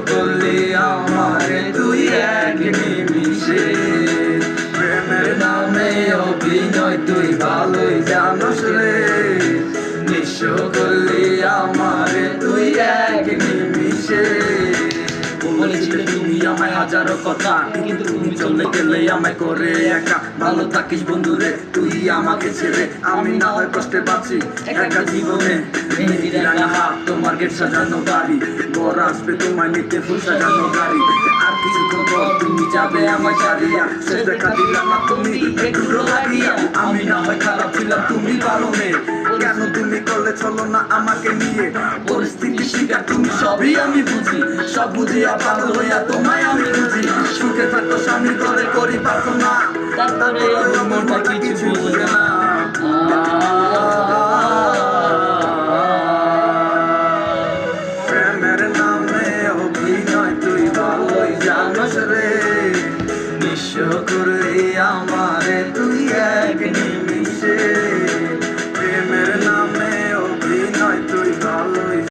করলি আমারে তুই এক নিমিষে। প্রেমের নামে অভিনয় তুই ভালোই জানোস রে, নিঃস্ব করলি আমারে তুই এক নিমিষে। বলেছিলে তুমি আমায় হাজারো কথা, কিন্তু তুমি চলে গেলে আমায় করে একা। ভালো থাকিস বন্ধুরে তুই আমাকে ছেড়ে, আমি না হয় কষ্টে বাঁচি একা জীবনে। হাত তোমার গেট সাজানো বাড়ি, বর আসবে তোমায় নিতে ফুল সাজানো গাড়ি। আর কিছুক্ষণ পর তুমি যাবে আমায় ছাড়িয়া, শেষ দেখা দিলাম না তুমি একটু লাগিয়া। আমি না হয় খারাপ ছিলাম তুমি ভালো মেয়ে, কেন তুমি করলে চলো না আমাকে নিয়ে। পরিস্থিতি শিকার তুমি সবই আমি বুঝি, সব বুঝিয়া পাগল হইয়া তোমায় আমি বুঝি। সুখে থাকো স্বামীর ঘরে করি প্রার্থনা, তারপরে মনটাকে